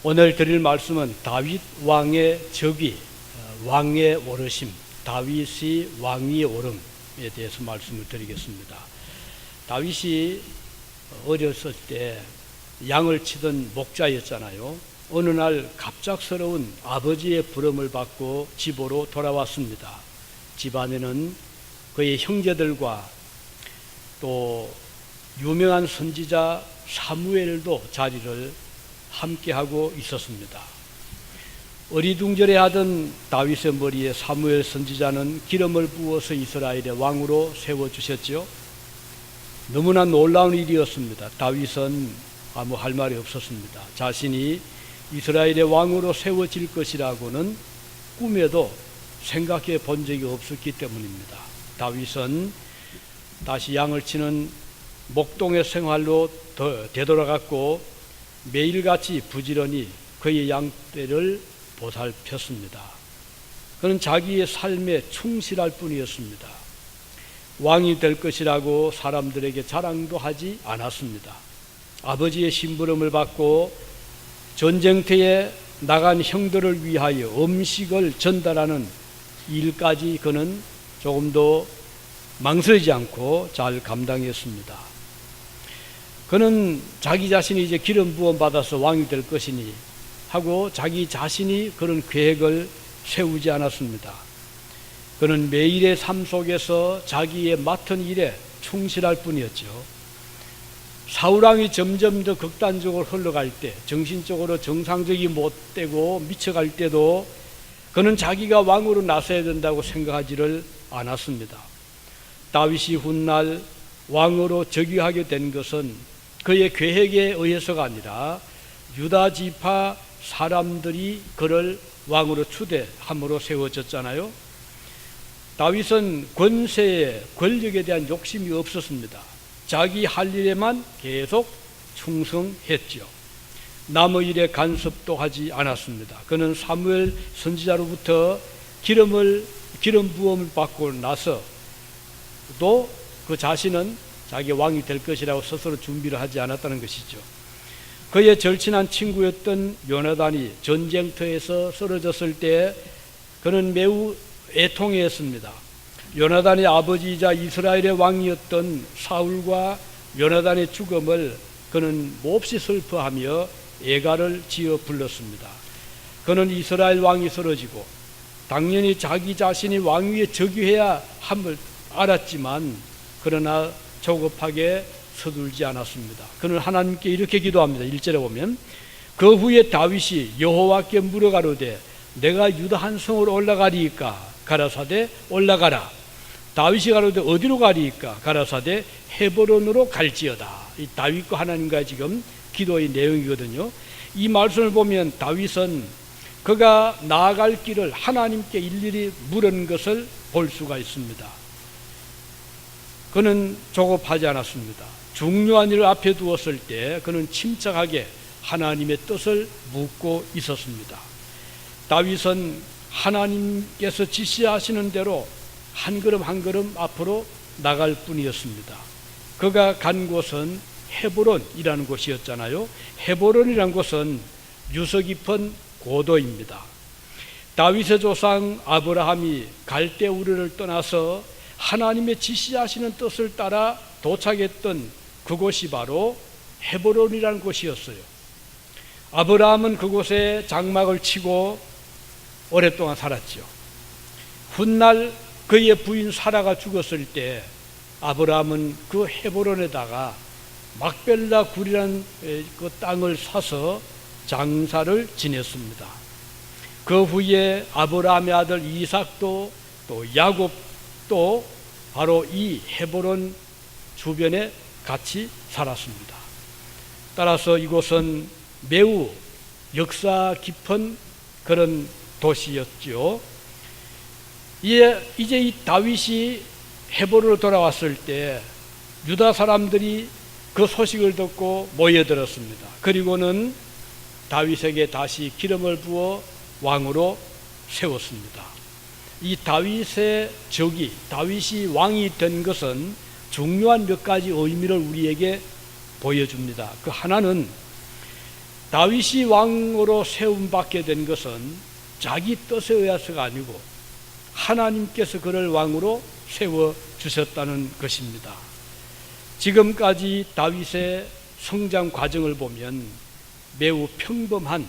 오늘 드릴 말씀은 다윗 왕의 즉위, 왕의 오르심, 다윗이 왕위에 오름에 대해서 말씀을 드리겠습니다. 다윗이 어렸을 때 양을 치던 목자였잖아요. 어느 날 갑작스러운 아버지의 부름을 받고 집으로 돌아왔습니다. 집안에는 그의 형제들과 또 유명한 선지자 사무엘도 자리를 함께하고 있었습니다. 어리둥절해하던 다윗의 머리에 사무엘 선지자는 기름을 부어서 이스라엘의 왕으로 세워주셨죠. 너무나 놀라운 일이었습니다. 다윗은 아무 할 말이 없었습니다. 자신이 이스라엘의 왕으로 세워질 것이라고는 꿈에도 생각해 본 적이 없었기 때문입니다. 다윗은 다시 양을 치는 목동의 생활로 되돌아갔고 매일같이 부지런히 그의 양떼를 보살폈습니다. 그는 자기의 삶에 충실할 뿐이었습니다. 왕이 될 것이라고 사람들에게 자랑도 하지 않았습니다. 아버지의 심부름을 받고 전쟁터에 나간 형들을 위하여 음식을 전달하는 일까지 그는 조금도 망설이지 않고 잘 감당했습니다. 그는 자기 자신이 이제 기름 부음 받아서 왕이 될 것이니 하고 자기 자신이 그런 계획을 세우지 않았습니다. 그는 매일의 삶 속에서 자기의 맡은 일에 충실할 뿐이었죠. 사울왕이 점점 더 극단적으로 흘러갈 때, 정신적으로 정상적이 못되고 미쳐갈 때도 그는 자기가 왕으로 나서야 된다고 생각하지를 않았습니다. 다윗이 훗날 왕으로 즉위하게 된 것은 그의 계획에 의해서가 아니라 유다 지파 사람들이 그를 왕으로 추대함으로 세워졌잖아요. 다윗은 권세에 권력에 대한 욕심이 없었습니다. 자기 할 일에만 계속 충성했죠. 남의 일에 간섭도 하지 않았습니다. 그는 사무엘 선지자로부터 기름 부음을 받고 나서 또 그 자신은 자기 왕이 될 것이라고 스스로 준비를 하지 않았다는 것이죠. 그의 절친한 친구였던 요나단이 전쟁터에서 쓰러졌을 때 그는 매우 애통했습니다. 요나단의 아버지이자 이스라엘의 왕이었던 사울과 요나단의 죽음을 그는 몹시 슬퍼하며 애가를 지어 불렀습니다. 그는 이스라엘 왕이 쓰러지고 당연히 자기 자신이 왕위에 즉위해야 함을 알았지만 그러나 조급하게 서둘지 않았습니다. 그는 하나님께 이렇게 기도합니다. 1절에 보면 그 후에 다윗이 여호와께 물어가로되 내가 유다 한 성으로 올라가리이까? 가라사대 올라가라. 다윗이 가로되 어디로 가리이까? 가라사대 헤브론으로 갈지어다. 이 다윗과 하나님과 지금 기도의 내용이거든요. 이 말씀을 보면 다윗은 그가 나아갈 길을 하나님께 일일이 물은 것을 볼 수가 있습니다. 그는 조급하지 않았습니다. 중요한 일을 앞에 두었을 때 그는 침착하게 하나님의 뜻을 묻고 있었습니다. 다윗은 하나님께서 지시하시는 대로 한 걸음 한 걸음 앞으로 나갈 뿐이었습니다. 그가 간 곳은 헤브론이라는 곳이었잖아요. 헤브론이라는 곳은 유서 깊은 고도입니다. 다윗의 조상 아브라함이 갈대 우르를 떠나서 하나님의 지시하시는 뜻을 따라 도착했던 그곳이 바로 헤브론이라는 곳이었어요. 아브라함은 그곳에 장막을 치고 오랫동안 살았죠. 훗날 그의 부인 사라가 죽었을 때 아브라함은 그 헤브론에다가 막벨라 굴이라는 그 땅을 사서 장사를 지냈습니다. 그 후에 아브라함의 아들 이삭도 또 야곱도 바로 이 헤브론 주변에 같이 살았습니다. 따라서 이곳은 매우 역사 깊은 그런 도시였죠. 이제 이 다윗이 헤브론으로 돌아왔을 때 유다 사람들이 그 소식을 듣고 모여들었습니다. 그리고는 다윗에게 다시 기름을 부어 왕으로 세웠습니다. 이 다윗의 즉위, 다윗이 왕이 된 것은 중요한 몇 가지 의미를 우리에게 보여줍니다. 그 하나는 다윗이 왕으로 세움받게 된 것은 자기 뜻에 의해서가 아니고 하나님께서 그를 왕으로 세워주셨다는 것입니다. 지금까지 다윗의 성장 과정을 보면 매우 평범한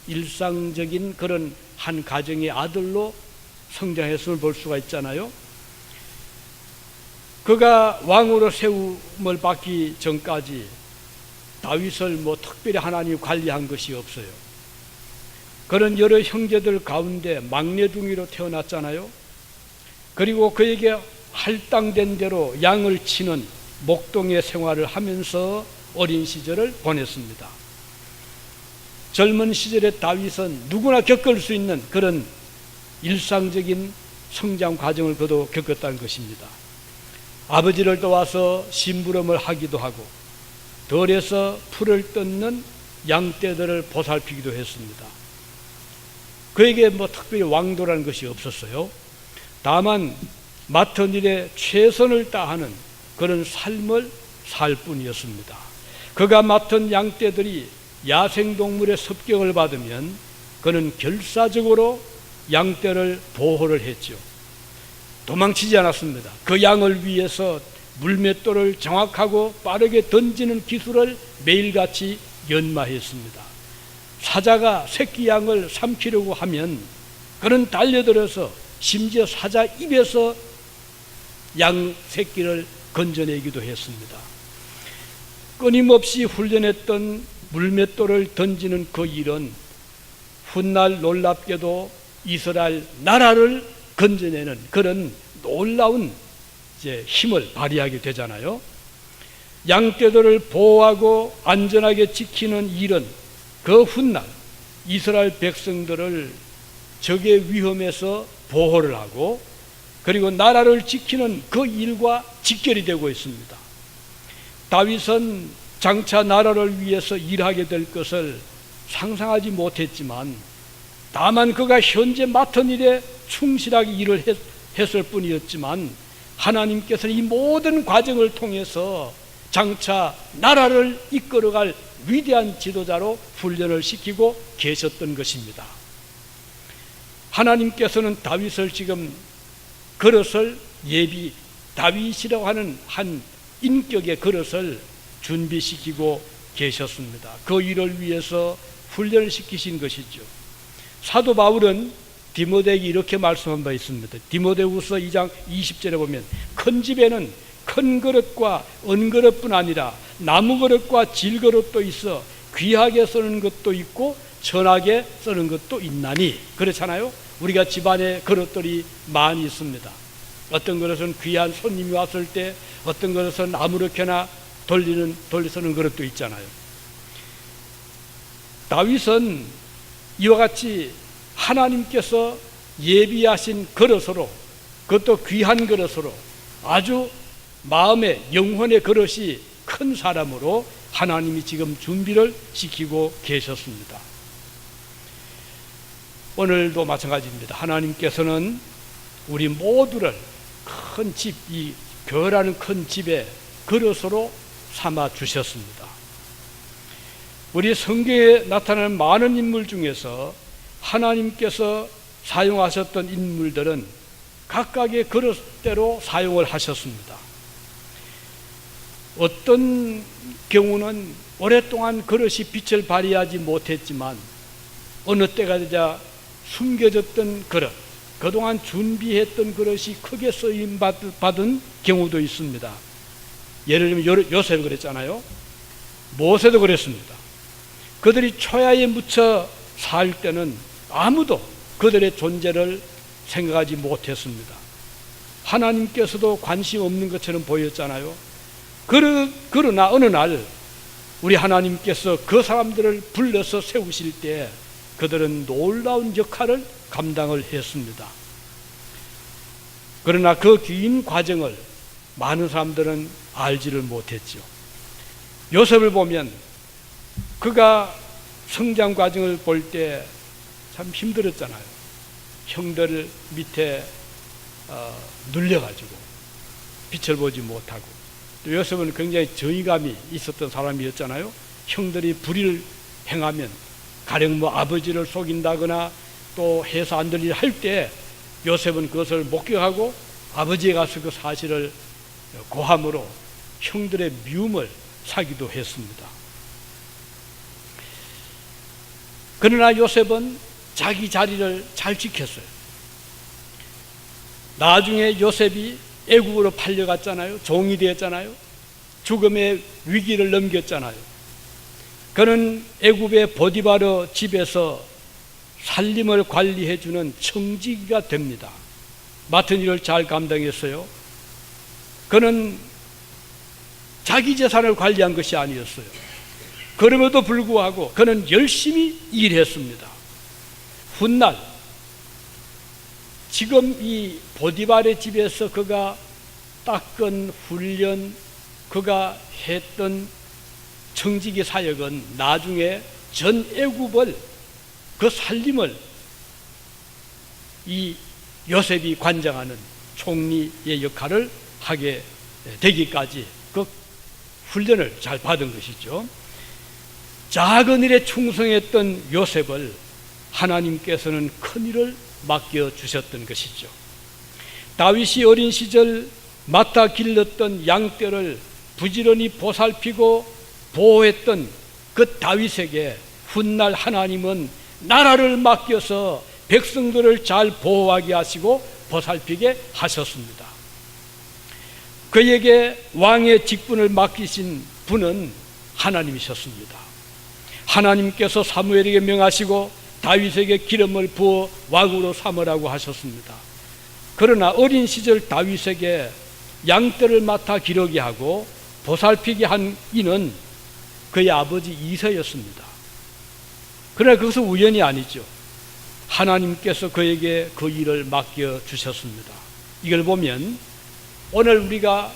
일상적인 그런 한 가정의 아들로 성장했음을 볼 수가 있잖아요. 그가 왕으로 세움을 받기 전까지 다윗을 특별히 하나님이 관리한 것이 없어요. 그는 여러 형제들 가운데 막내둥이로 태어났잖아요. 그리고 그에게 할당된 대로 양을 치는 목동의 생활을 하면서 어린 시절을 보냈습니다. 젊은 시절의 다윗은 누구나 겪을 수 있는 그런 일상적인 성장 과정을 그도 겪었다는 것입니다. 아버지를 도와서 심부름을 하기도 하고 덜에서 풀을 뜯는 양떼들을 보살피기도 했습니다. 그에게 특별히 왕도라는 것이 없었어요. 다만 맡은 일에 최선을 다하는 그런 삶을 살 뿐이었습니다. 그가 맡은 양떼들이 야생동물의 습격을 받으면 그는 결사적으로 양떼를 보호를 했죠. 도망치지 않았습니다. 그 양을 위해서 물맷돌을 정확하고 빠르게 던지는 기술을 매일같이 연마했습니다. 사자가 새끼 양을 삼키려고 하면 그는 달려들어서 심지어 사자 입에서 양 새끼를 건져내기도 했습니다. 끊임없이 훈련했던 물맷돌을 던지는 그 일은 훗날 놀랍게도 이스라엘 나라를 건져내는 그런 놀라운 힘을 발휘하게 되잖아요. 양떼들을 보호하고 안전하게 지키는 일은 그 훗날 이스라엘 백성들을 적의 위험에서 보호를 하고 그리고 나라를 지키는 그 일과 직결이 되고 있습니다. 다윗은 장차 나라를 위해서 일하게 될 것을 상상하지 못했지만 다만 그가 현재 맡은 일에 충실하게 일을 했을 뿐이었지만 하나님께서는 이 모든 과정을 통해서 장차 나라를 이끌어갈 위대한 지도자로 훈련을 시키고 계셨던 것입니다. 하나님께서는 다윗을 지금 그릇을 다윗이라고 하는 한 인격의 그릇을 준비시키고 계셨습니다. 그 일을 위해서 훈련을 시키신 것이죠. 사도 바울은 디모데에게 이렇게 말씀한 바 있습니다. 디모데후서 2장 20절에 보면 큰 집에는 큰 그릇과 은그릇뿐 아니라 나무 그릇과 질 그릇도 있어 귀하게 쓰는 것도 있고 천하게 쓰는 것도 있나니, 그렇잖아요. 우리가 집안에 그릇들이 많이 있습니다. 어떤 그릇은 귀한 손님이 왔을 때, 어떤 그릇은 아무렇게나 돌려 쓰는 그릇도 있잖아요. 다윗은 이와 같이 하나님께서 예비하신 그릇으로, 그것도 귀한 그릇으로, 아주 마음의 영혼의 그릇이 큰 사람으로 하나님이 지금 준비를 시키고 계셨습니다. 오늘도 마찬가지입니다. 하나님께서는 우리 모두를 큰 집, 이 교회라는 큰 집의 그릇으로 삼아 주셨습니다. 우리 성경에 나타나는 많은 인물 중에서 하나님께서 사용하셨던 인물들은 각각의 그릇대로 사용을 하셨습니다. 어떤 경우는 오랫동안 그릇이 빛을 발휘하지 못했지만 어느 때가 되자 숨겨졌던 그릇, 그동안 준비했던 그릇이 크게 쓰임받은 경우도 있습니다. 예를 들면 요셉이 그랬잖아요. 모세도 그랬습니다. 그들이 초야에 묻혀 살 때는 아무도 그들의 존재를 생각하지 못했습니다. 하나님께서도 관심 없는 것처럼 보였잖아요. 그러나 어느 날 우리 하나님께서 그 사람들을 불러서 세우실 때 그들은 놀라운 역할을 감당을 했습니다. 그러나 그 긴 과정을 많은 사람들은 알지를 못했죠. 요셉을 보면 그가 성장 과정을 볼 때 참 힘들었잖아요. 형들 밑에 눌려가지고 빛을 보지 못하고, 또 요셉은 굉장히 정의감이 있었던 사람이었잖아요. 형들이 불의를 행하면, 가령 뭐 아버지를 속인다거나 또 해서 안 될 일 할 때 요셉은 그것을 목격하고 아버지에 가서 그 사실을 고함으로 형들의 미움을 사기도 했습니다. 그러나 요셉은 자기 자리를 잘 지켰어요. 나중에 요셉이 애국으로 팔려갔잖아요. 종이 되었잖아요. 죽음의 위기를 넘겼잖아요. 그는 애굽의 보디바르 집에서 살림을 관리해주는 청지기가 됩니다. 맡은 일을 잘 감당했어요. 그는 자기 재산을 관리한 것이 아니었어요. 그럼에도 불구하고 그는 열심히 일했습니다. 훗날 지금 이 보디발의 집에서 그가 닦은 훈련, 그가 했던 청지기 사역은 나중에 전 애굽을 그 살림을 이 요셉이 관장하는 총리의 역할을 하게 되기까지 그 훈련을 잘 받은 것이죠. 작은 일에 충성했던 요셉을 하나님께서는 큰 일을 맡겨주셨던 것이죠. 다윗이 어린 시절 맡아 길렀던 양떼를 부지런히 보살피고 보호했던 그 다윗에게 훗날 하나님은 나라를 맡겨서 백성들을 잘 보호하게 하시고 보살피게 하셨습니다. 그에게 왕의 직분을 맡기신 분은 하나님이셨습니다. 하나님께서 사무엘에게 명하시고 다윗에게 기름을 부어 왕으로 삼으라고 하셨습니다. 그러나 어린 시절 다윗에게 양떼를 맡아 기르게 하고 보살피게 한 이는 그의 아버지 이새였습니다. 그러나 그것은 우연이 아니죠. 하나님께서 그에게 그 일을 맡겨주셨습니다. 이걸 보면 오늘 우리가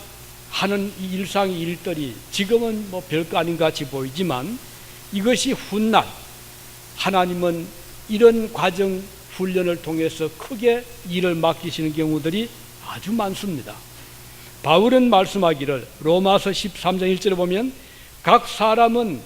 하는 이 일상의 일들이 지금은 뭐 별거 아닌 것 같이 보이지만 이것이 훗날 하나님은 이런 과정 훈련을 통해서 크게 일을 맡기시는 경우들이 아주 많습니다. 바울은 말씀하기를 로마서 13장 1절에 보면 각 사람은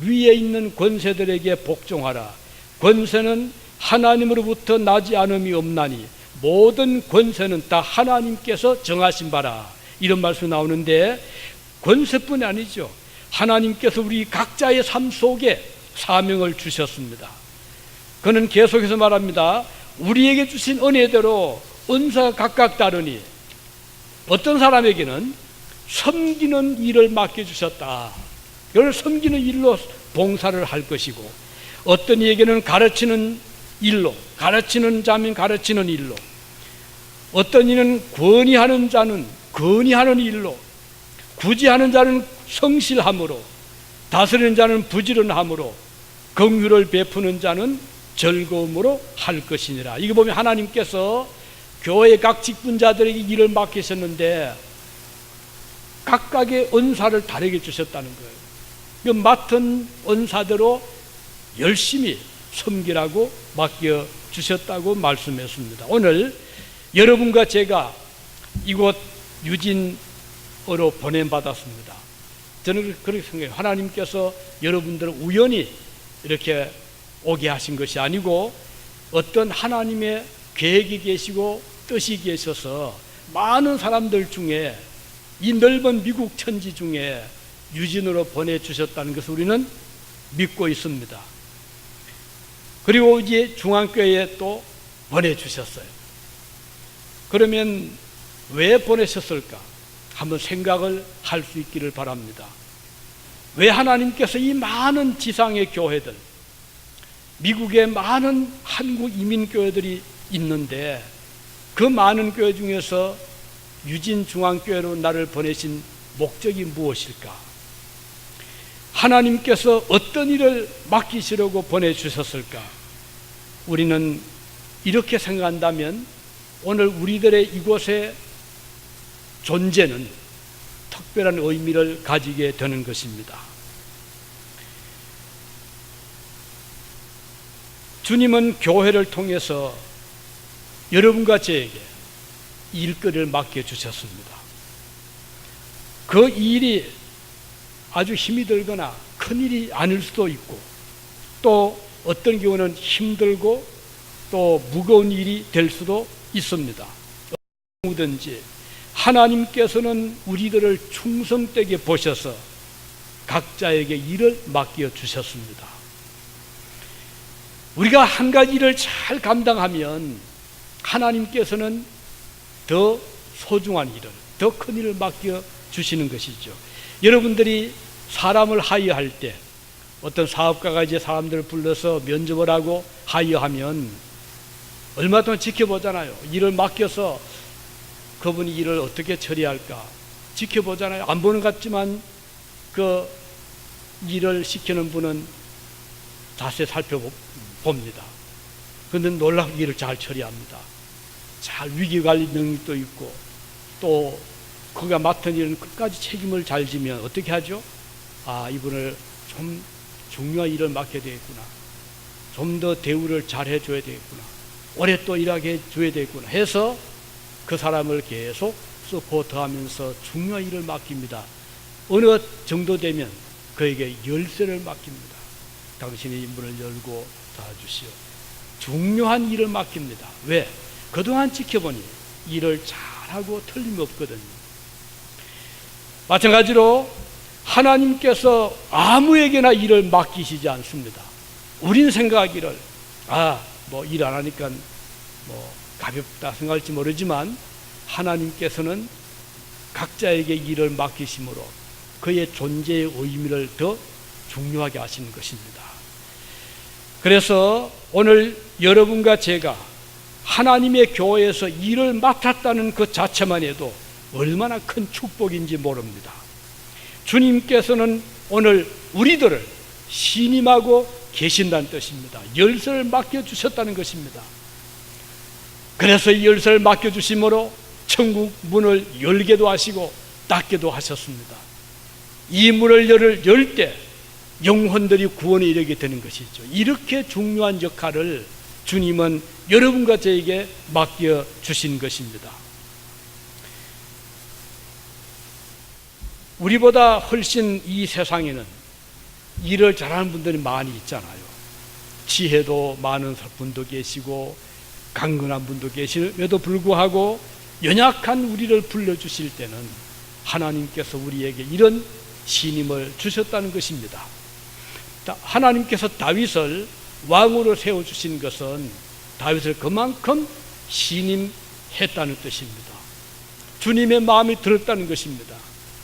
위에 있는 권세들에게 복종하라. 권세는 하나님으로부터 나지 않음이 없나니 모든 권세는 다 하나님께서 정하신 바라. 이런 말씀이 나오는데 권세뿐이 아니죠. 하나님께서 우리 각자의 삶 속에 사명을 주셨습니다. 그는 계속해서 말합니다. 우리에게 주신 은혜대로 은사가 각각 다르니 어떤 사람에게는 섬기는 일을 맡겨주셨다. 이걸 섬기는 일로 봉사를 할 것이고 어떤 이에게는 가르치는 일로, 가르치는 자면 가르치는 일로, 어떤 이는 권위하는 자는 권위하는 일로, 구제하는 자는 성실함으로, 다스리는 자는 부지런함으로, 긍휼을 베푸는 자는 즐거움으로 할 것이니라. 이거 보면 하나님께서 교회 각 직분자들에게 일을 맡기셨는데 각각의 은사를 다르게 주셨다는 거예요. 그 맡은 은사대로 열심히 섬기라고 맡겨주셨다고 말씀했습니다. 오늘 여러분과 제가 이곳 유진으로 보냄받았습니다. 저는 그렇게 생각해요. 하나님께서 여러분들을 우연히 이렇게 오게 하신 것이 아니고 어떤 하나님의 계획이 계시고 뜻이 계셔서 많은 사람들 중에 이 넓은 미국 천지 중에 유진으로 보내주셨다는 것을 우리는 믿고 있습니다. 그리고 이제 중앙교회에 또 보내주셨어요. 그러면 왜 보내셨을까? 한번 생각을 할 수 있기를 바랍니다. 왜 하나님께서 이 많은 지상의 교회들, 미국에 많은 한국 이민교회들이 있는데 그 많은 교회 중에서 유진중앙교회로 나를 보내신 목적이 무엇일까? 하나님께서 어떤 일을 맡기시려고 보내주셨을까? 우리는 이렇게 생각한다면 오늘 우리들의 이곳의 존재는 특별한 의미를 가지게 되는 것입니다. 주님은 교회를 통해서 여러분과 저에게 일거리를 맡겨주셨습니다. 그 일이 아주 힘이 들거나 큰 일이 아닐 수도 있고 또 어떤 경우는 힘들고 또 무거운 일이 될 수도 있습니다. 누구든지 하나님께서는 우리들을 충성되게 보셔서 각자에게 일을 맡겨 주셨습니다. 우리가 한 가지 일을 잘 감당하면 하나님께서는 더 소중한 일을, 더 큰 일을 맡겨 주시는 것이죠. 여러분들이 사람을 하이할 때 어떤 사업가가 이제 사람들을 불러서 면접을 하고 하이하면 얼마 동안 지켜보잖아요. 일을 맡겨서 그분이 일을 어떻게 처리할까 지켜보잖아요. 안 보는 것 같지만 그 일을 시키는 분은 자세히 살펴봅니다. 그런데 놀랍게 일을 잘 처리합니다. 잘 위기관리 능력도 있고 또 그가 맡은 일은 끝까지 책임을 잘 지면 어떻게 하죠? 아, 이분을 좀 중요한 일을 맡게 되겠구나. 좀 더 대우를 잘 해줘야 되겠구나. 오래 또 일하게 해줘야 되겠구나 해서 그 사람을 계속 서포트하면서 중요한 일을 맡깁니다. 어느 정도 되면 그에게 열쇠를 맡깁니다. 당신이 문을 열고 닫아주시오. 중요한 일을 맡깁니다. 왜? 그동안 지켜보니 일을 잘하고 틀림없거든요. 마찬가지로 하나님께서 아무에게나 일을 맡기시지 않습니다. 우리는 생각하기를 일 안 하니까 가볍다 생각할지 모르지만 하나님께서는 각자에게 일을 맡기심으로 그의 존재의 의미를 더 중요하게 하시는 것입니다. 그래서 오늘 여러분과 제가 하나님의 교회에서 일을 맡았다는 그 자체만 해도 얼마나 큰 축복인지 모릅니다. 주님께서는 오늘 우리들을 신임하고 계신다는 뜻입니다. 열쇠를 맡겨주셨다는 것입니다. 그래서 이 열쇠를 맡겨주심으로 천국 문을 열게도 하시고 닫게도 하셨습니다. 이 문을 열 때 영혼들이 구원에 이르게 되는 것이죠. 이렇게 중요한 역할을 주님은 여러분과 저에게 맡겨주신 것입니다. 우리보다 훨씬 이 세상에는 일을 잘하는 분들이 많이 있잖아요. 지혜도 많은 분도 계시고 강건한 분도 계심에도 불구하고 연약한 우리를 불러주실 때는 하나님께서 우리에게 이런 신임을 주셨다는 것입니다. 하나님께서 다윗을 왕으로 세워주신 것은 다윗을 그만큼 신임했다는 뜻입니다. 주님의 마음이 들었다는 것입니다.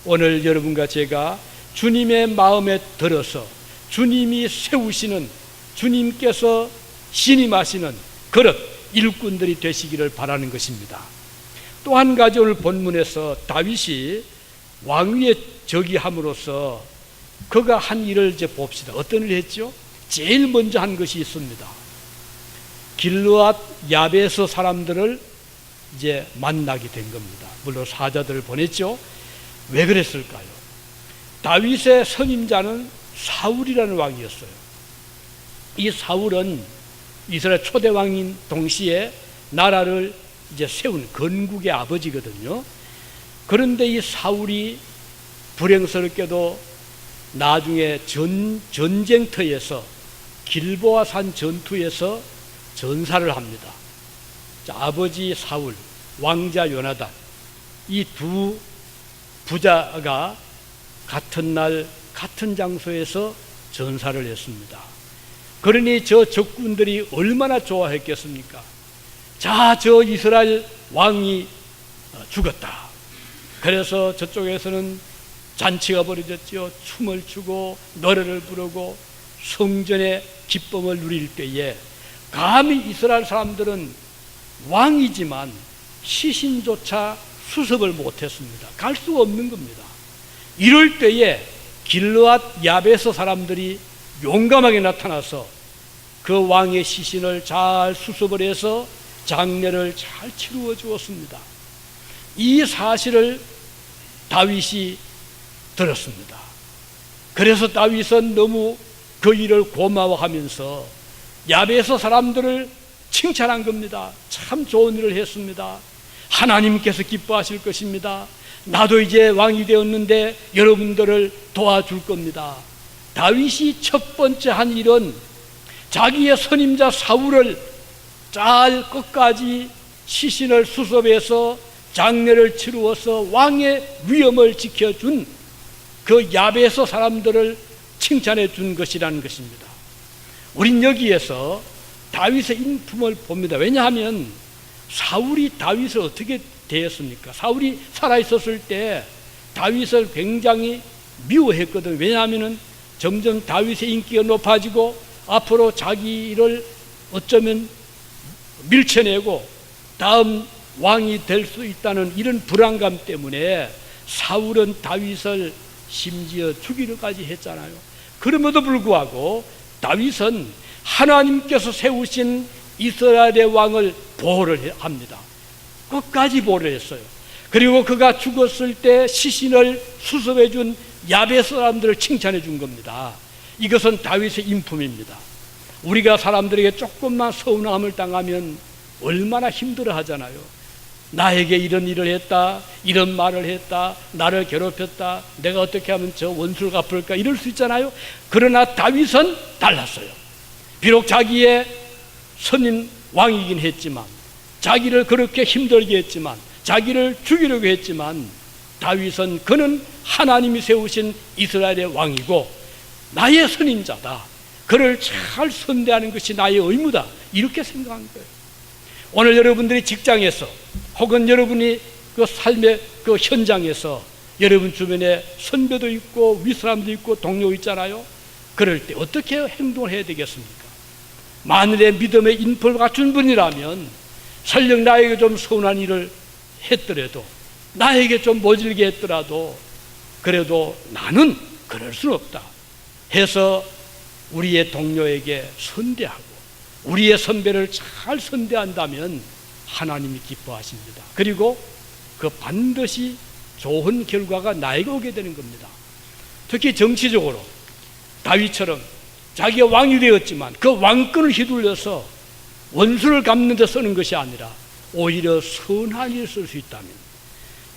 오늘 여러분과 제가 주님의 마음에 들어서 주님이 세우시는, 주님께서 신임하시는 그런 일꾼들이 되시기를 바라는 것입니다. 또 한 가지 오늘 본문에서 다윗이 왕위에 즉위함으로써 그가 한 일을 이제 봅시다. 어떤 일을 했죠? 제일 먼저 한 것이 있습니다. 길르앗 야베스 사람들을 이제 만나게 된 겁니다. 물론 사자들을 보냈죠. 왜 그랬을까요? 다윗의 선임자는 사울이라는 왕이었어요. 이 사울은 이스라엘 초대 왕인 동시에 나라를 이제 세운 건국의 아버지거든요. 그런데 이 사울이 불행스럽게도 나중에 전쟁터에서 길보아 산 전투에서 전사를 합니다. 자, 아버지 사울, 왕자 요나단, 이 두 부자가 같은 날 같은 장소에서 전사를 했습니다. 그러니 저 적군들이 얼마나 좋아했겠습니까? 자, 저 이스라엘 왕이 죽었다. 그래서 저쪽에서는 잔치가 벌어졌죠. 춤을 추고 노래를 부르고 성전의 기쁨을 누릴 때에 감히 이스라엘 사람들은 왕이지만 시신조차 수습을 못했습니다. 갈 수가 없는 겁니다. 이럴 때에 길르앗 야베스 사람들이 용감하게 나타나서 그 왕의 시신을 잘 수습을 해서 장례를 잘 치루어 주었습니다. 이 사실을 다윗이 들었습니다. 그래서 다윗은 너무 그 일을 고마워하면서 야베스 사람들을 칭찬한 겁니다. 참 좋은 일을 했습니다. 하나님께서 기뻐하실 것입니다. 나도 이제 왕이 되었는데 여러분들을 도와줄 겁니다. 다윗이 첫 번째 한 일은 자기의 선임자 사울을 잘 끝까지 시신을 수습해서 장례를 치루어서 왕의 위엄을 지켜준 그 야베스 사람들을 칭찬해 준 것이라는 것입니다. 우린 여기에서 다윗의 인품을 봅니다. 왜냐하면 사울이 다윗을 어떻게 대했습니까? 사울이 살아있었을 때 다윗을 굉장히 미워했거든요. 왜냐하면 점점 다윗의 인기가 높아지고 앞으로 자기를 어쩌면 밀쳐내고 다음 왕이 될 수 있다는 이런 불안감 때문에 사울은 다윗을 심지어 죽이려까지 했잖아요. 그럼에도 불구하고 다윗은 하나님께서 세우신 이스라엘의 왕을 보호를 합니다. 끝까지 보호를 했어요. 그리고 그가 죽었을 때 시신을 수습해 준 야베스 사람들을 칭찬해 준 겁니다. 이것은 다윗의 인품입니다. 우리가 사람들에게 조금만 서운함을 당하면 얼마나 힘들어 하잖아요. 나에게 이런 일을 했다, 이런 말을 했다, 나를 괴롭혔다, 내가 어떻게 하면 저 원수를 갚을까, 이럴 수 있잖아요. 그러나 다윗은 달랐어요. 비록 자기의 선임 왕이긴 했지만, 자기를 그렇게 힘들게 했지만, 자기를 죽이려고 했지만, 다윗은 그는 하나님이 세우신 이스라엘의 왕이고 나의 선임자다, 그를 잘 선대하는 것이 나의 의무다, 이렇게 생각한 거예요. 오늘 여러분들이 직장에서 혹은 여러분이 그 삶의 그 현장에서 여러분 주변에 선배도 있고 윗사람도 있고 동료 있잖아요. 그럴 때 어떻게 행동을 해야 되겠습니까? 만일에 믿음의 인품을 갖춘 분이라면 설령 나에게 좀 서운한 일을 했더라도, 나에게 좀 모질게 했더라도, 그래도 나는 그럴 수는 없다 해서 우리의 동료에게 선대하고 우리의 선배를 잘 선대한다면 하나님이 기뻐하십니다. 그리고 그 반드시 좋은 결과가 나에게 오게 되는 겁니다. 특히 정치적으로 다윗처럼 자기가 왕이 되었지만 그 왕권을 휘둘려서 원수를 갚는 데 쓰는 것이 아니라 오히려 선한 일을 쓸 수 있다면,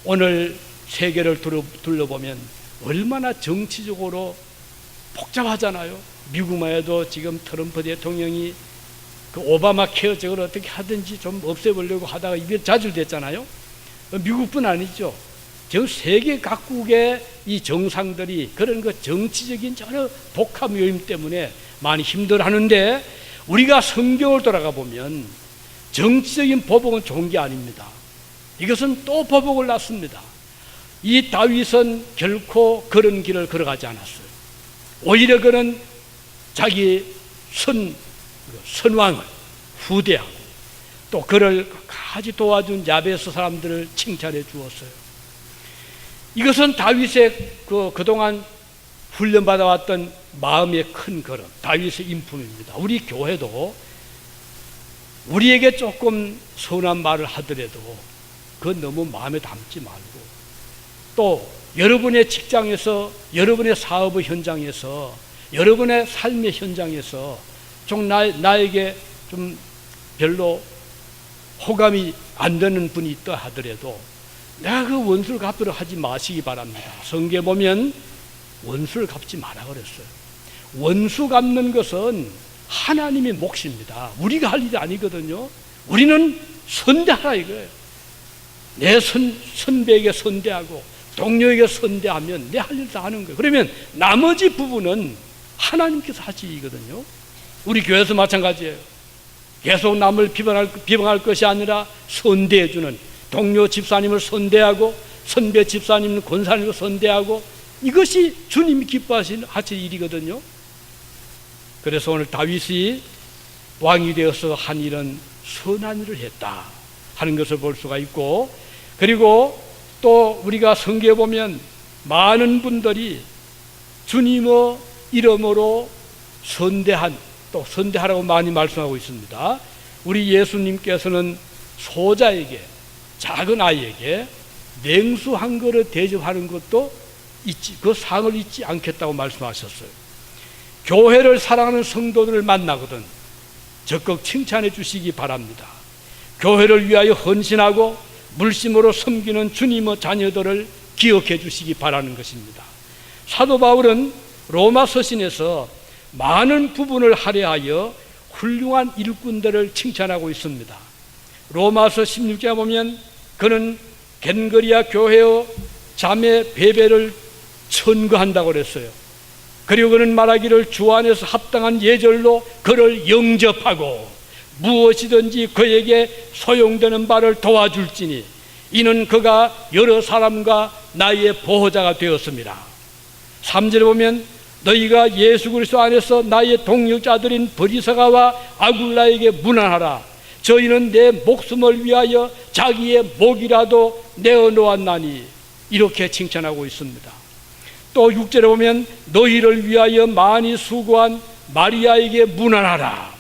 오늘 세계를 둘러보면 얼마나 정치적으로 복잡하잖아요. 미국만 해도 지금 트럼프 대통령이 그 오바마 케어 저걸 어떻게 하든지 좀 없애보려고 하다가 이게 좌절됐잖아요. 미국뿐 아니죠. 전 세계 각국의 이 정상들이 그런 그 정치적인 여러 복합 요인 때문에 많이 힘들어하는데, 우리가 성경을 돌아가 보면 정치적인 보복은 좋은 게 아닙니다. 이것은 또 보복을 낳습니다. 이 다윗은 결코 그런 길을 걸어가지 않았어요. 오히려 그는 자기 선왕을 후대하고 또 그를 같이 도와준 야베스 사람들을 칭찬해 주었어요. 이것은 다윗의 그동안 훈련받아왔던 마음의 큰 걸음, 다윗의 인품입니다. 우리 교회도 우리에게 조금 서운한 말을 하더라도 그건 너무 마음에 담지 말고, 또 여러분의 직장에서, 여러분의 사업의 현장에서, 여러분의 삶의 현장에서 좀 나에게 좀 별로 호감이 안 되는 분이 있다 하더라도 내가 그 원수를 갚으려 하지 마시기 바랍니다. 성경에 보면 원수를 갚지 마라 그랬어요. 원수 갚는 것은 하나님의 몫입니다. 우리가 할 일이 아니거든요. 우리는 선대하라 이거예요. 내 선배에게 선대하고 동료에게 선대하면 내 할 일 다 하는 거예요. 그러면 나머지 부분은 하나님께서 하시거든요. 우리 교회에서 마찬가지예요. 계속 남을 비방할 것이 아니라 선대해주는 동료 집사님을 선대하고 선배 집사님 권사님을 선대하고, 이것이 주님이 기뻐하실 일이거든요. 그래서 오늘 다윗이 왕이 되어서 한 일은 선한 일을 했다 하는 것을 볼 수가 있고, 그리고 또 우리가 성경에 보면 많은 분들이 주님의 이름으로 또 선대하라고 많이 말씀하고 있습니다. 우리 예수님께서는 소자에게, 작은 아이에게 냉수 한 그릇 대접하는 것도 그 상을 잊지 않겠다고 말씀하셨어요. 교회를 사랑하는 성도들을 만나거든 적극 칭찬해 주시기 바랍니다. 교회를 위하여 헌신하고 물심으로 섬기는 주님의 자녀들을 기억해 주시기 바라는 것입니다. 사도 바울은 로마 서신에서 많은 부분을 할애하여 훌륭한 일꾼들을 칭찬하고 있습니다. 로마서 16장에 보면 그는 겐거리아 교회의 자매 베베를 천거한다고 그랬어요. 그리고 그는 말하기를 주 안에서 합당한 예절로 그를 영접하고 무엇이든지 그에게 소용되는 바를 도와줄지니 이는 그가 여러 사람과 나의 보호자가 되었습니다. 3절에 보면 너희가 예수 그리스도 안에서 나의 동역자들인 브리스가와 아굴라에게 문안하라. 저희는 내 목숨을 위하여 자기의 목이라도 내어놓았나니 이렇게 칭찬하고 있습니다. 또 6절에 보면 너희를 위하여 많이 수고한 마리아에게 문안하라.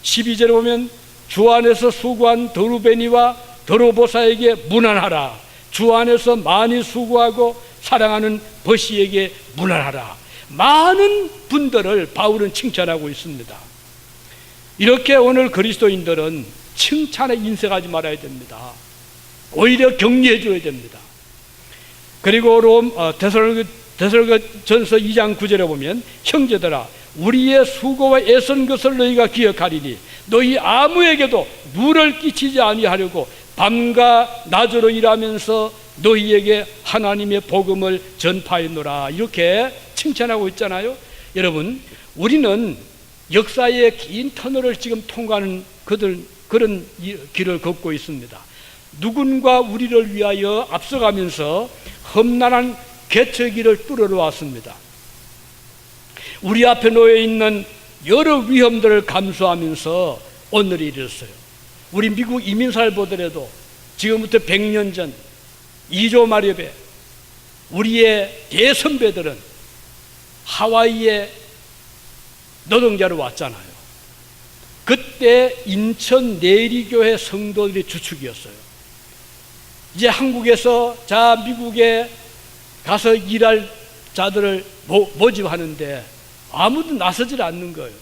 12절에 보면 주 안에서 수고한 더루베니와 더로보사에게 문안하라. 주 안에서 많이 수고하고 사랑하는 버시에게 문안하라. 많은 분들을 바울은 칭찬하고 있습니다. 이렇게 오늘 그리스도인들은 칭찬에 인색하지 말아야 됩니다. 오히려 격려해 줘야 됩니다. 그리고 데살로니가전서 2장 9절에 보면 형제들아 우리의 수고와 애쓴 것을 너희가 기억하리니 너희 아무에게도 물을 끼치지 아니하려고 밤과 낮으로 일하면서 너희에게 하나님의 복음을 전파했노라. 이렇게 칭찬하고 있잖아요. 여러분, 우리는 역사의 긴 터널을 지금 통과하는 그런 길을 걷고 있습니다. 누군가 우리를 위하여 앞서가면서 험난한 개척길을 뚫어 왔습니다. 우리 앞에 놓여 있는 여러 위험들을 감수하면서 오늘이 이르렀어요. 우리 미국 이민사를 보더라도 지금부터 100년 전 이조 마렵에 우리의 대선배들은 하와이에 노동자로 왔잖아요. 그때 인천 내리교회 성도들이 주축이었어요. 이제 한국에서 미국에 가서 일할 자들을 모집하는데 아무도 나서질 않는 거예요.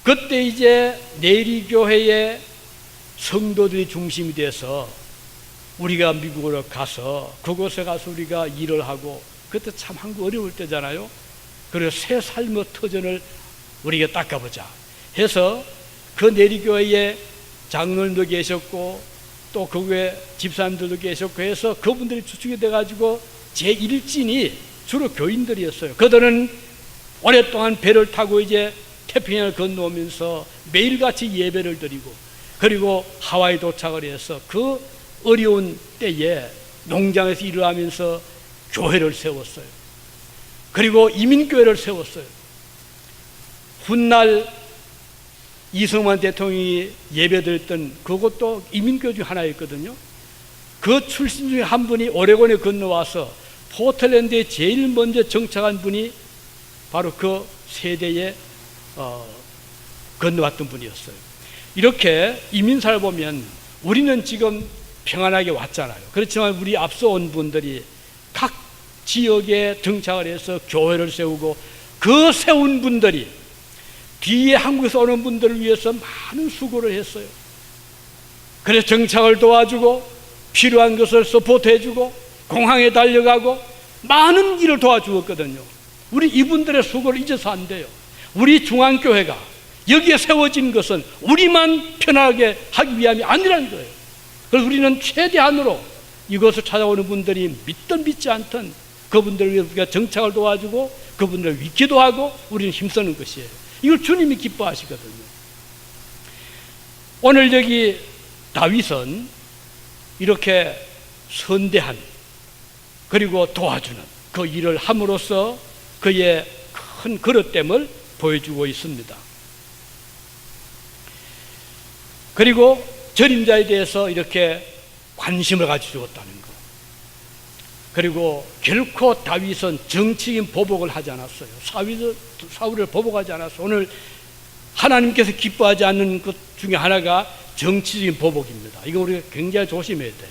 그때 이제 내리교회의 성도들이 중심이 돼서 우리가 미국으로 가서 그곳에 가서 우리가 일을 하고, 그때 참 한국 어려울 때잖아요. 그래서 새 삶의 터전을 우리가 닦아보자 해서 그 내리교회에 장로님도 계셨고 또 그 외에 집사님들도 계셨고 해서 그분들이 주축이 돼가지고 제1진이 주로 교인들이었어요. 그들은 오랫동안 배를 타고 이제 태평양을 건너오면서 매일같이 예배를 드리고, 그리고 하와이 도착을 해서 그 어려운 때에 농장에서 일을 하면서 교회를 세웠어요. 그리고 이민교회를 세웠어요. 훗날 이승만 대통령이 예배드렸던 그것도 이민교회 중 하나였거든요. 그 출신 중에 한 분이 오레곤에 건너와서 포틀랜드에 제일 먼저 정착한 분이 바로 그 세대에 건너왔던 분이었어요. 이렇게 이민사를 보면 우리는 지금 평안하게 왔잖아요. 그렇지만 우리 앞서 온 분들이 각 지역에 정착을 해서 교회를 세우고, 그 세운 분들이 뒤에 한국에서 오는 분들을 위해서 많은 수고를 했어요. 그래서 정착을 도와주고 필요한 것을 서포트해주고 공항에 달려가고 많은 일을 도와주었거든요. 우리 이분들의 수고를 잊어서 안 돼요. 우리 중앙교회가 여기에 세워진 것은 우리만 편하게 하기 위함이 아니라는 거예요. 그래서 우리는 최대한으로 이것을 찾아오는 분들이 믿든 믿지 않든 그분들을 위해서 우리가 정착을 도와주고 그분들을 위해 기도하고 우리는 힘쓰는 것이에요. 이걸 주님이 기뻐하시거든요. 오늘 여기 다윗은 이렇게 선대한 그리고 도와주는 그 일을 함으로써 그의 큰 그릇됨을 보여주고 있습니다. 그리고 전임자에 대해서 이렇게 관심을 가져주었다는 것. 그리고 결코 다윗은 정치인 보복을 하지 않았어요. 사울을 보복하지 않았어요. 오늘 하나님께서 기뻐하지 않는 것 중에 하나가 정치적인 보복입니다. 이거 우리가 굉장히 조심해야 돼요.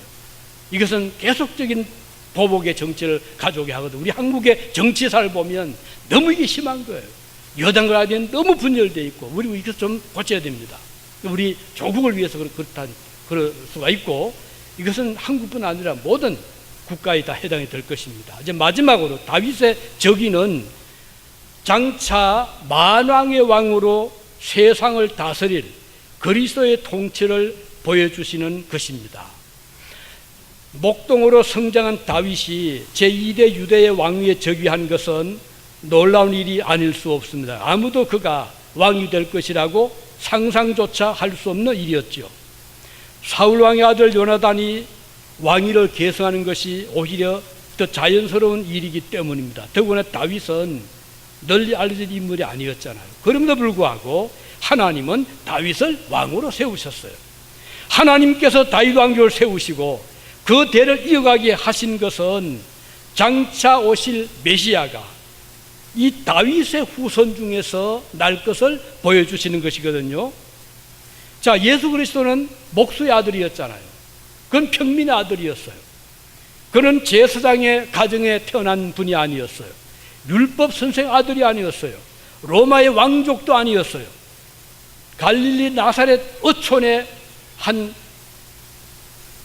이것은 계속적인 보복의 정치를 가져오게 하거든요. 우리 한국의 정치사를 보면 너무 이게 심한 거예요. 여당과 야당이 너무 분열되어 있고, 우리 이거 좀 고쳐야 됩니다. 우리 조국을 위해서 그럴 수가 있고, 이것은 한국뿐 아니라 모든 국가에 다 해당이 될 것입니다. 이제 마지막으로 다윗의 적인은 장차 만왕의 왕으로 세상을 다스릴 그리스도의 통치를 보여주시는 것입니다. 목동으로 성장한 다윗이 제2대 유대의 왕위에 즉위한 것은 놀라운 일이 아닐 수 없습니다. 아무도 그가 왕이 될 것이라고 상상조차 할 수 없는 일이었죠. 사울 왕의 아들 요나단이 왕위를 계승하는 것이 오히려 더 자연스러운 일이기 때문입니다. 더구나 다윗은 널리 알려진 인물이 아니었잖아요. 그럼에도 불구하고 하나님은 다윗을 왕으로 세우셨어요. 하나님께서 다윗 왕조를 세우시고 그 대를 이어가게 하신 것은 장차 오실 메시아가 이 다윗의 후손 중에서 날 것을 보여주시는 것이거든요. 자, 예수 그리스도는 목수의 아들이었잖아요. 그건 평민의 아들이었어요. 그는 제사장의 가정에 태어난 분이 아니었어요. 율법 선생 아들이 아니었어요. 로마의 왕족도 아니었어요. 갈릴리 나사렛 어촌의 한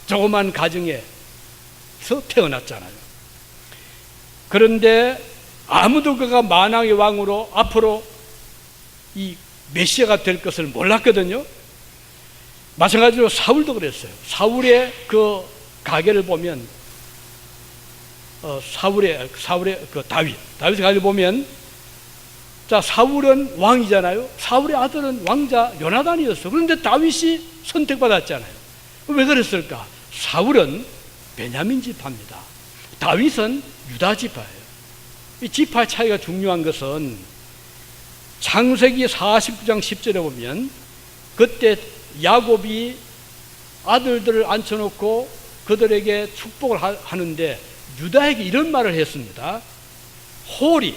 조그만 가정에서 태어났잖아요. 그런데 아무도 그가 만왕의 왕으로 앞으로 이 메시아가 될 것을 몰랐거든요. 마찬가지로 사울도 그랬어요. 사울의 그 가계를 보면 사울의 그 다윗의 가계를 보면, 자, 사울은 왕이잖아요. 사울의 아들은 왕자 요나단이었어요. 그런데 다윗이 선택받았잖아요. 왜 그랬을까? 사울은 베냐민 지파입니다. 다윗은 유다 지파예요. 이 지파 차이가 중요한 것은 창세기 49장 10절에 보면 그때 야곱이 아들들을 앉혀놓고 그들에게 축복을 하는데 유다에게 이런 말을 했습니다. 홀이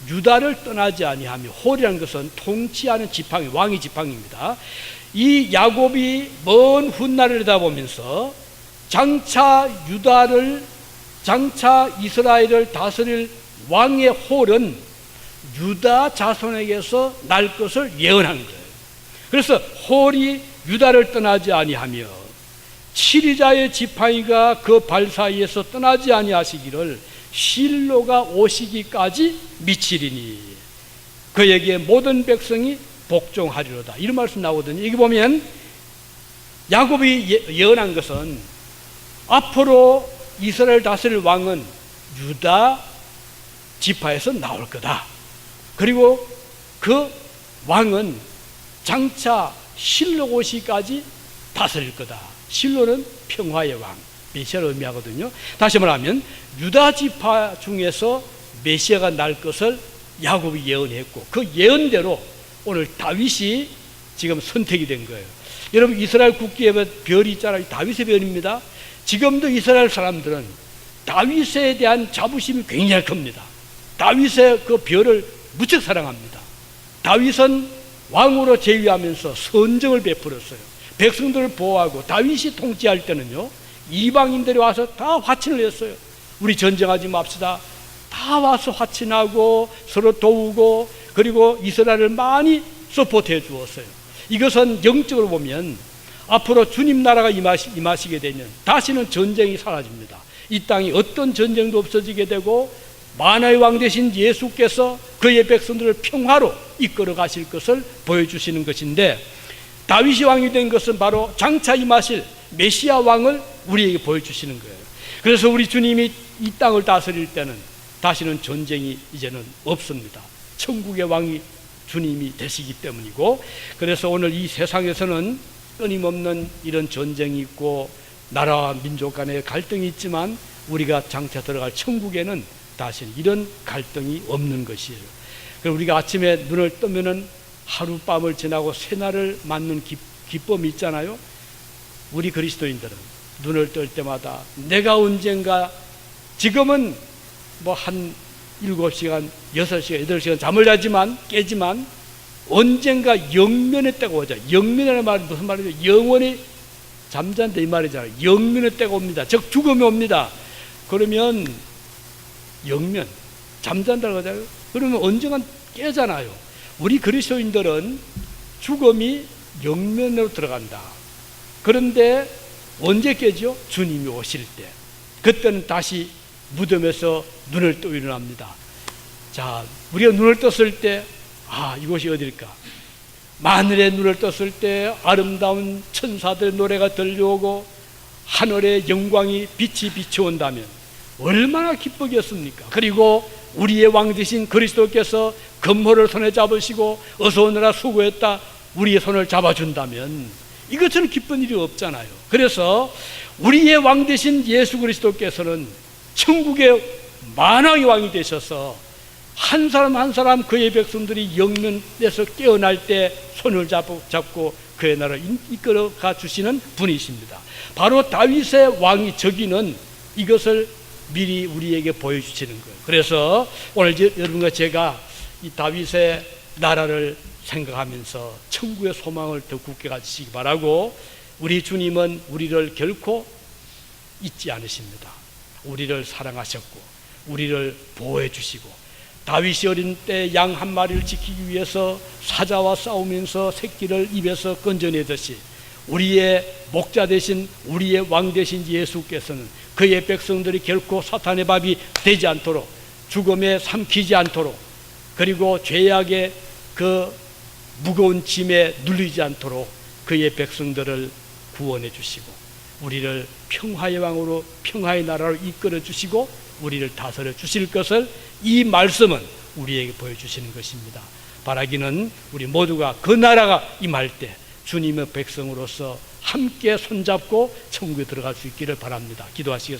유다를 떠나지 아니하며, 홀이라는 것은 통치하는 지팡이, 왕의 지팡이입니다. 이 야곱이 먼 훗날을 내다보면서 장차 이스라엘을 다스릴 왕의 홀은 유다 자손에게서 날 것을 예언한 거예요. 그래서 홀이 유다를 떠나지 아니하며 치리자의 지팡이가 그 발 사이에서 떠나지 아니하시기를 실로가 오시기까지 미치리니 그에게 모든 백성이 복종하리로다. 이런 말씀 나오거든요. 여기 보면 야곱이 예언한 것은 앞으로 이스라엘 다스릴 왕은 유다 지파에서 나올 거다. 그리고 그 왕은 장차 실로 오시기까지 다스릴 거다. 실로는 평화의 왕, 메시아를 의미하거든요. 다시 말하면 유다 지파 중에서 메시아가 날 것을 야곱이 예언했고 그 예언대로 오늘 다윗이 지금 선택이 된 거예요. 여러분, 이스라엘 국기에 별이 있잖아요. 다윗의 별입니다. 지금도 이스라엘 사람들은 다윗에 대한 자부심이 굉장히 큽니다. 다윗의 그 별을 무척 사랑합니다. 다윗은 왕으로 재위하면서 선정을 베풀었어요. 백성들을 보호하고, 다윗이 통치할 때는요, 이방인들이 와서 다 화친을 했어요. 우리 전쟁하지 맙시다. 다 와서 화친하고 서로 도우고, 그리고 이스라엘을 많이 서포트해 주었어요. 이것은 영적으로 보면 앞으로 주님 나라가 임하시게 되면 다시는 전쟁이 사라집니다. 이 땅이 어떤 전쟁도 없어지게 되고 만왕의 왕 되신 예수께서 그의 백성들을 평화로 이끌어 가실 것을 보여주시는 것인데, 다윗이 왕이 된 것은 바로 장차 임하실 메시아 왕을 우리에게 보여주시는 거예요. 그래서 우리 주님이 이 땅을 다스릴 때는 다시는 전쟁이 이제는 없습니다. 천국의 왕이 주님이 되시기 때문이고, 그래서 오늘 이 세상에서는 끊임없는 이런 전쟁이 있고 나라와 민족 간의 갈등이 있지만 우리가 장차 들어갈 천국에는 다시는 이런 갈등이 없는 것이에요. 그래서 우리가 아침에 눈을 뜨면은 하룻밤을 지나고 새날을 맞는 기쁨이 있잖아요. 우리 그리스도인들은 눈을 뜰 때마다 내가 언젠가, 지금은 뭐 한 7시간, 6시간, 8시간 잠을 깨지만 언젠가 영면의 때가 오죠. 영면이라는 말은 무슨 말이죠? 영원히 잠잔다 이 말이잖아요. 영면의 때가 옵니다. 즉 죽음이 옵니다. 그러면 영면, 잠잔다고 하잖아요. 그러면 언젠간 깨잖아요. 우리 그리스도인들은 죽음이 영면으로 들어간다. 그런데 언제 깨죠? 주님이 오실 때. 그때는 다시 무덤에서 눈을 떠 일어납니다. 자, 자, 우리가 눈을 떴을 때, 이곳이 어딜까? 마늘에 눈을 떴을 때 아름다운 천사들 노래가 들려오고 하늘의 영광이 빛이 비춰온다면 얼마나 기쁘겠습니까? 그리고 우리의 왕 되신 그리스도께서 금호를 손에 잡으시고 어서 오너라 수고했다 우리의 손을 잡아준다면 이것처럼 기쁜 일이 없잖아요. 그래서 우리의 왕 되신 예수 그리스도께서는 천국의 만왕의 왕이 되셔서 한 사람 한 사람 그의 백성들이 영면에서 깨어날 때 손을 잡고 그의 나라를 이끌어가 주시는 분이십니다. 바로 다윗의 왕이 저기는 이것을 미리 우리에게 보여주시는 거예요. 그래서 오늘 여러분과 제가 이 다윗의 나라를 생각하면서 천국의 소망을 더 굳게 가지시기 바라고, 우리 주님은 우리를 결코 잊지 않으십니다. 우리를 사랑하셨고 우리를 보호해 주시고, 다윗이 어린 때 양 한 마리를 지키기 위해서 사자와 싸우면서 새끼를 입에서 건져내듯이 우리의 목자 되신 우리의 왕 되신 예수께서는 그의 백성들이 결코 사탄의 밥이 되지 않도록, 죽음에 삼키지 않도록, 그리고 죄악의 그 무거운 짐에 눌리지 않도록 그의 백성들을 구원해 주시고 우리를 평화의 왕으로 평화의 나라로 이끌어 주시고 우리를 다스려 주실 것을 이 말씀은 우리에게 보여주시는 것입니다. 바라기는 우리 모두가 그 나라가 임할 때 주님의 백성으로서 함께 손잡고 천국에 들어갈 수 있기를 바랍니다. 기도하시겠습니다.